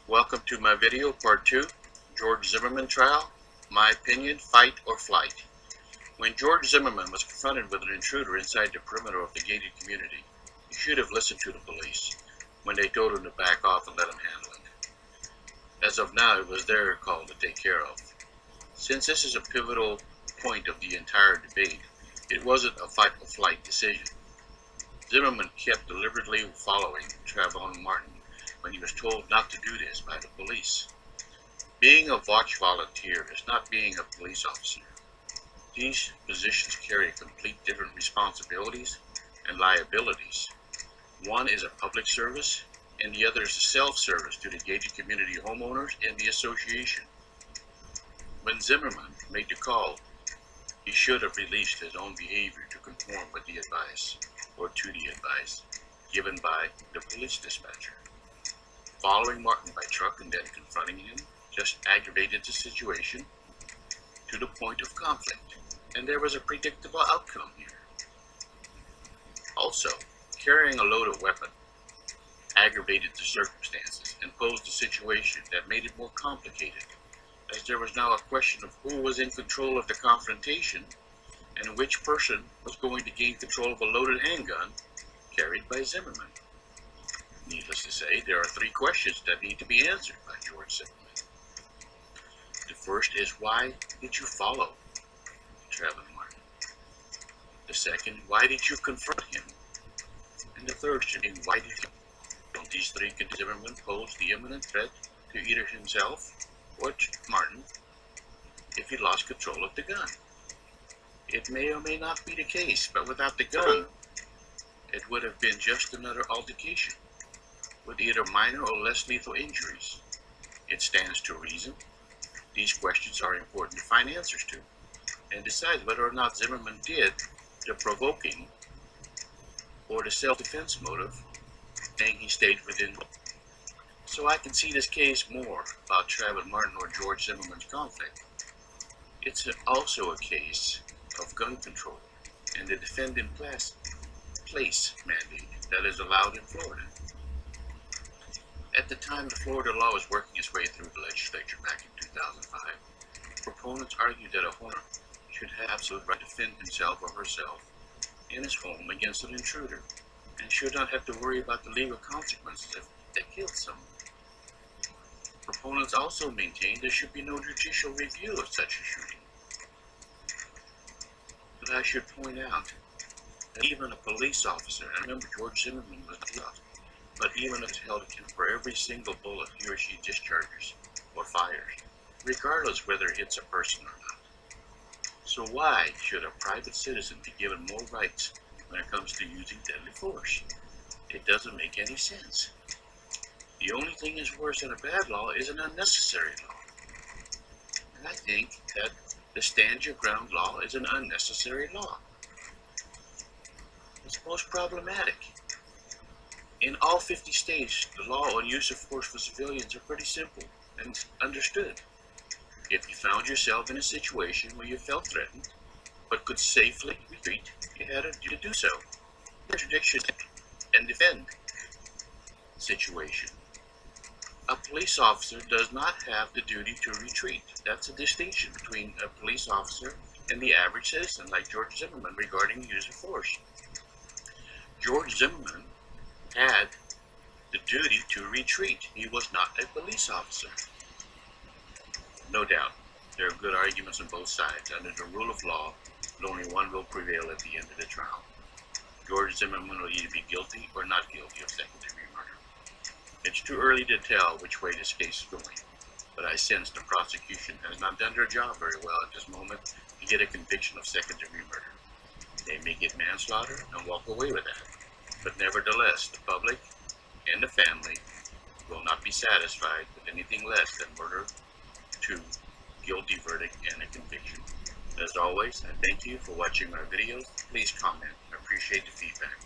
Welcome to my video, part 2, George Zimmerman trial. My opinion, fight or flight. When George Zimmerman was confronted with an intruder inside the perimeter of the gated community, he should have listened to the police when they told him to back off and let him handle it. As of now, it was their call to take care of. Since this is a pivotal point of the entire debate, it wasn't a fight or flight decision. Zimmerman kept deliberately following Travon Martin when he was told not to do this by the police. Being a watch volunteer is not being a police officer. These positions carry complete different responsibilities and liabilities. One is a public service, and the other is a self-service to the gated community homeowners and the association. When Zimmerman made the call, he should have released his own behavior to conform with the advice, or to the advice, given by the police dispatcher. Following Martin by truck and then confronting him just aggravated the situation to the point of conflict, and there was a predictable outcome here. Also, carrying a loaded weapon aggravated the circumstances and posed a situation that made it more complicated, as there was now a question of who was in control of the confrontation and which person was going to gain control of a loaded handgun carried by Zimmerman. Needless to say, there are 3 questions that need to be answered by George Zimmerman. The first is, why did you follow Travon Martin? The second, why did you confront him? And the third should be, why did you? Don't these 3 Zimmerman pose the imminent threat to either himself or Martin if he lost control of the gun? It may or may not be the case, but without the gun, it would have been just another altercation with either minor or less lethal injuries. It stands to reason these questions are important to find answers to and decide whether or not Zimmerman did the provoking or the self-defense motive, saying he stayed within. So I can see this case more about Travon Martin or George Zimmerman's conflict. It's also a case of gun control and the defend in place mandate that is allowed in Florida. At the time the Florida law was working its way through the legislature back in 2005, proponents argued that a homeowner should have absolute right to defend himself or herself in his home against an intruder and should not have to worry about the legal consequences if they killed someone. Proponents also maintained there should be no judicial review of such a shooting. But I should point out that even a police officer, and I remember George Zimmerman was not, but even if held accountable for every single bullet he or she discharges or fires, regardless whether it hits a person or not. So why should a private citizen be given more rights when it comes to using deadly force? It doesn't make any sense. The only thing that's worse than a bad law is an unnecessary law. And I think that the stand your ground law is an unnecessary law. It's most problematic. In all 50 states, the law on use of force for civilians are pretty simple and understood. If you found yourself in a situation where you felt threatened, but could safely retreat, you had to do so. Contradiction and defend situation. A police officer does not have the duty to retreat. That's a distinction between a police officer and the average citizen, like George Zimmerman, regarding the use of force. George Zimmerman had the duty to retreat. He was not a police officer. No doubt, there are good arguments on both sides. Under the rule of law, but only one will prevail at the end of the trial. George Zimmerman will either be guilty or not guilty of second-degree murder. It's too early to tell which way this case is going, but I sense the prosecution has not done their job very well at this moment to get a conviction of second-degree murder. They may get manslaughter and walk away with that, but nevertheless, the public and the family will not be satisfied with anything less than murder, 2 guilty verdict, and a conviction. As always, I thank you for watching my videos. Please comment. I appreciate the feedback.